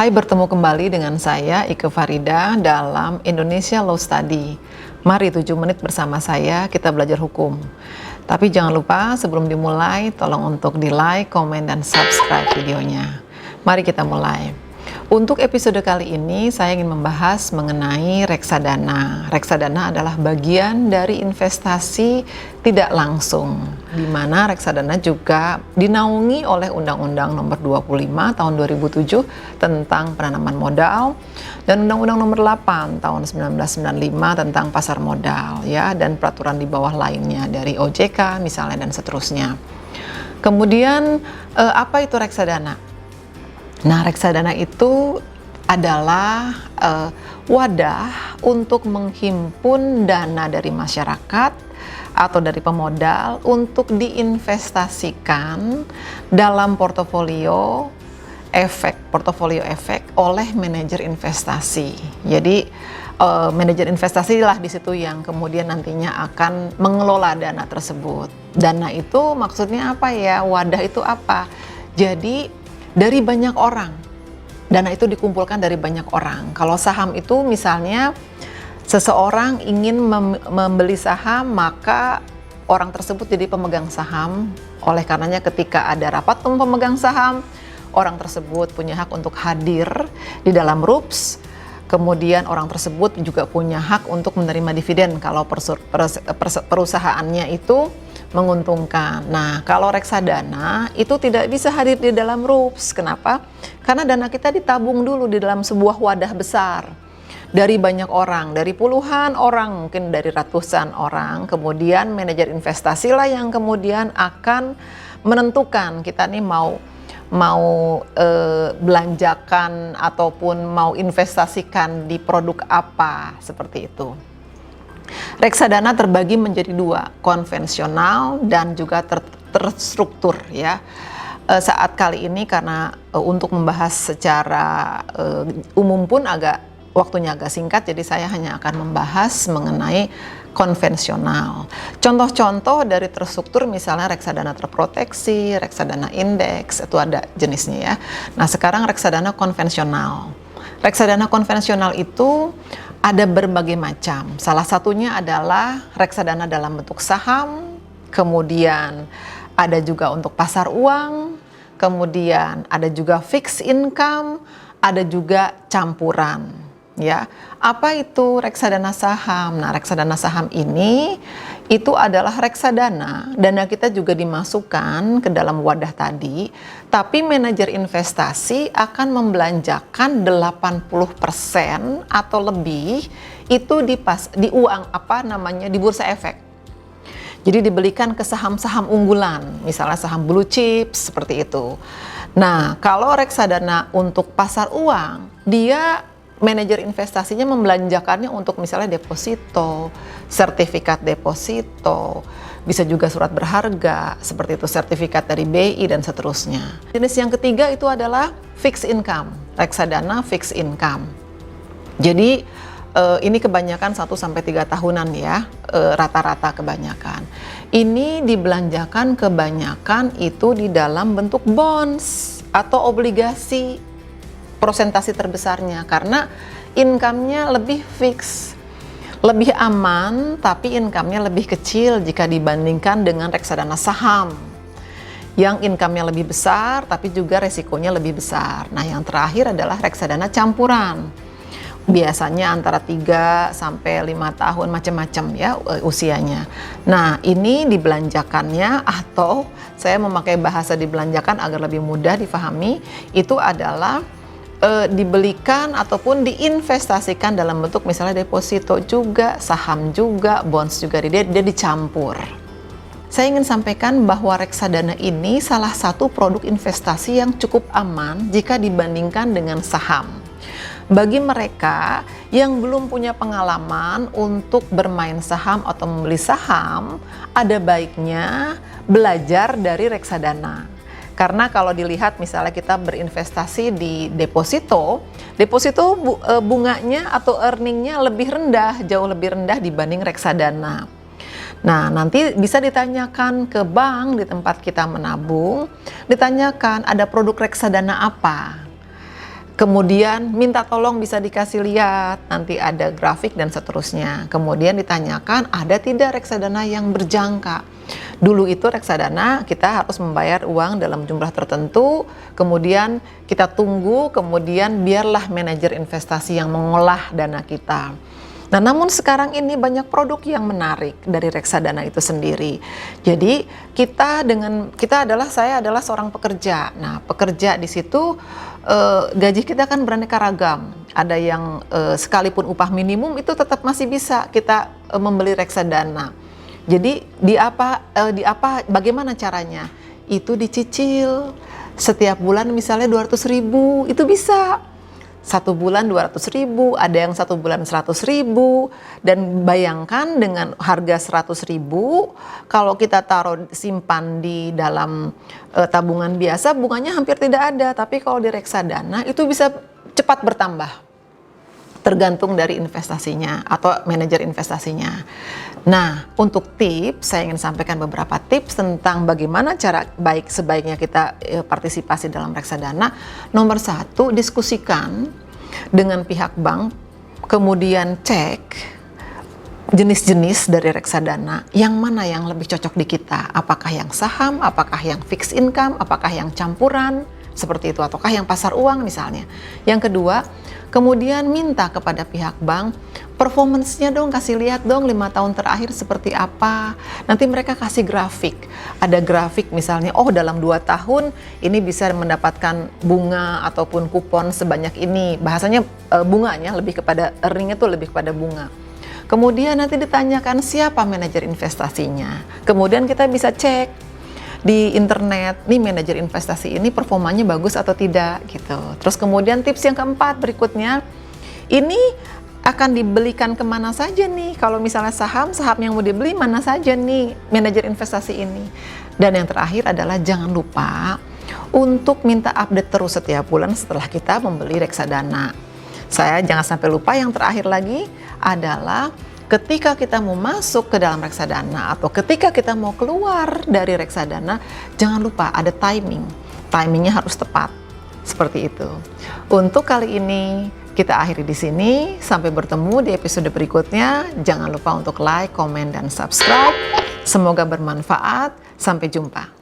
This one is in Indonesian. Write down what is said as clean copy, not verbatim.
Hai, bertemu kembali dengan saya Ike Farida dalam Indonesia Law Study. Mari 7 menit bersama saya kita belajar hukum. Tapi jangan lupa sebelum dimulai tolong untuk di like, komen, dan subscribe videonya. Mari kita mulai. Untuk episode kali ini saya ingin membahas mengenai reksadana. Reksadana adalah bagian dari investasi tidak langsung, di mana reksadana juga dinaungi oleh Undang-Undang Nomor 25 Tahun 2007 tentang penanaman modal dan Undang-Undang Nomor 8 Tahun 1995 tentang pasar modal, ya, dan peraturan di bawah lainnya dari OJK misalnya dan seterusnya. Kemudian apa itu reksadana? Nah, reksadana itu adalah wadah untuk menghimpun dana dari masyarakat atau dari pemodal untuk diinvestasikan dalam portofolio efek oleh manajer investasi. Jadi manajer investasi lah di situ yang kemudian nantinya akan mengelola dana tersebut. Dana itu maksudnya apa ya? Wadah itu apa? Jadi dari banyak orang, dana itu dikumpulkan dari banyak orang. Kalau saham itu misalnya seseorang ingin membeli saham, maka orang tersebut jadi pemegang saham. Oleh karenanya ketika ada rapat umum pemegang saham, orang tersebut punya hak untuk hadir di dalam RUPS. Kemudian orang tersebut juga punya hak untuk menerima dividen kalau perusahaannya itu menguntungkan. Nah, kalau reksadana itu tidak bisa hadir di dalam RUPS. Kenapa? Karena dana kita ditabung dulu di dalam sebuah wadah besar dari banyak orang, dari puluhan orang, mungkin dari ratusan orang. Kemudian manajer investasi lah yang kemudian akan menentukan kita nih mau belanjakan ataupun mau investasikan di produk apa, seperti itu. Reksadana terbagi menjadi dua, konvensional dan juga terstruktur, ya. Saat kali ini karena untuk membahas secara umum pun waktunya agak singkat, jadi saya hanya akan membahas mengenai konvensional. Contoh-contoh dari terstruktur misalnya reksadana terproteksi, reksadana indeks, itu ada jenisnya, ya. Nah, sekarang reksadana konvensional. Reksadana konvensional itu ada berbagai macam. Salah satunya adalah reksadana dalam bentuk saham, kemudian ada juga untuk pasar uang, kemudian ada juga fixed income, ada juga campuran. Ya, apa itu reksadana saham? Nah, reksadana saham ini itu adalah reksadana, dana kita juga dimasukkan ke dalam wadah tadi, tapi manajer investasi akan membelanjakan 80% atau lebih itu di uang di bursa efek. Jadi dibelikan ke saham-saham unggulan, misalnya saham blue chips seperti itu. Nah, kalau reksadana untuk pasar uang, dia manajer investasinya membelanjakannya untuk misalnya deposito, sertifikat deposito, bisa juga surat berharga, seperti itu, sertifikat dari BI dan seterusnya. Jenis yang ketiga itu adalah fixed income, reksadana fixed income. Jadi ini kebanyakan 1-3 tahunan, ya, rata-rata kebanyakan. Ini dibelanjakan kebanyakan itu di dalam bentuk bonds atau obligasi, prosentasi terbesarnya, karena income-nya lebih fix, lebih aman, tapi income-nya lebih kecil jika dibandingkan dengan reksadana saham yang income-nya lebih besar tapi juga resikonya lebih besar. Nah, yang terakhir adalah reksadana campuran, biasanya antara 3-5 tahun, macam-macam, ya, usianya. Nah, ini dibelanjakannya, atau saya memakai bahasa dibelanjakan agar lebih mudah difahami, itu adalah dibelikan ataupun diinvestasikan dalam bentuk misalnya deposito juga, saham juga, bonds juga, dia dicampur. Saya ingin sampaikan bahwa reksadana ini salah satu produk investasi yang cukup aman jika dibandingkan dengan saham. Bagi mereka yang belum punya pengalaman untuk bermain saham atau membeli saham, ada baiknya belajar dari reksadana. Karena kalau dilihat misalnya kita berinvestasi di deposito bunganya atau earningnya lebih rendah, jauh lebih rendah dibanding reksadana. Nah, nanti bisa ditanyakan ke bank di tempat kita menabung, ditanyakan ada produk reksadana apa. Kemudian minta tolong bisa dikasih lihat, nanti ada grafik dan seterusnya. Kemudian ditanyakan ada tidak reksadana yang berjangka. Dulu itu reksadana kita harus membayar uang dalam jumlah tertentu, kemudian kita tunggu, kemudian biarlah manajer investasi yang mengolah dana kita. Nah, namun sekarang ini banyak produk yang menarik dari reksadana itu sendiri. Jadi saya adalah seorang pekerja. Nah, pekerja di situ gaji kita kan beraneka ragam. Ada yang sekalipun upah minimum itu tetap masih bisa kita membeli reksadana. Jadi bagaimana caranya? Itu dicicil setiap bulan misalnya 200.000 itu bisa. 1 bulan 200.000, ada yang 1 bulan 100.000, dan bayangkan dengan harga 100.000, kalau kita taruh simpan di dalam tabungan biasa, bunganya hampir tidak ada, tapi kalau di reksadana itu bisa cepat bertambah, tergantung dari investasinya atau manajer investasinya. Nah, untuk tips, saya ingin sampaikan beberapa tips tentang bagaimana cara sebaiknya kita partisipasi dalam reksadana. Nomor 1, diskusikan dengan pihak bank, kemudian cek jenis-jenis dari reksadana, yang mana yang lebih cocok di kita. Apakah yang saham, apakah yang fixed income, apakah yang campuran, seperti itu, ataukah yang pasar uang misalnya. Yang kedua, kemudian minta kepada pihak bank, performance-nya dong, kasih lihat dong 5 tahun terakhir seperti apa. Nanti mereka kasih grafik. Ada grafik misalnya, dalam 2 tahun ini bisa mendapatkan bunga ataupun kupon sebanyak ini. Bahasanya bunganya lebih kepada, earning itu lebih kepada bunga. Kemudian nanti ditanyakan siapa manajer investasinya. Kemudian kita bisa cek di internet, nih manajer investasi ini performanya bagus atau tidak gitu. Terus kemudian tips yang keempat berikutnya, ini akan dibelikan kemana saja nih? Kalau misalnya saham yang mau dibeli mana saja nih manajer investasi ini? Dan yang terakhir adalah jangan lupa untuk minta update terus setiap bulan setelah kita membeli reksadana. Saya jangan sampai lupa, yang terakhir lagi adalah ketika kita mau masuk ke dalam reksadana atau ketika kita mau keluar dari reksadana, jangan lupa ada timing. Timingnya harus tepat. Seperti itu. Untuk kali ini kita akhiri di sini. Sampai bertemu di episode berikutnya. Jangan lupa untuk like, komen, dan subscribe. Semoga bermanfaat. Sampai jumpa.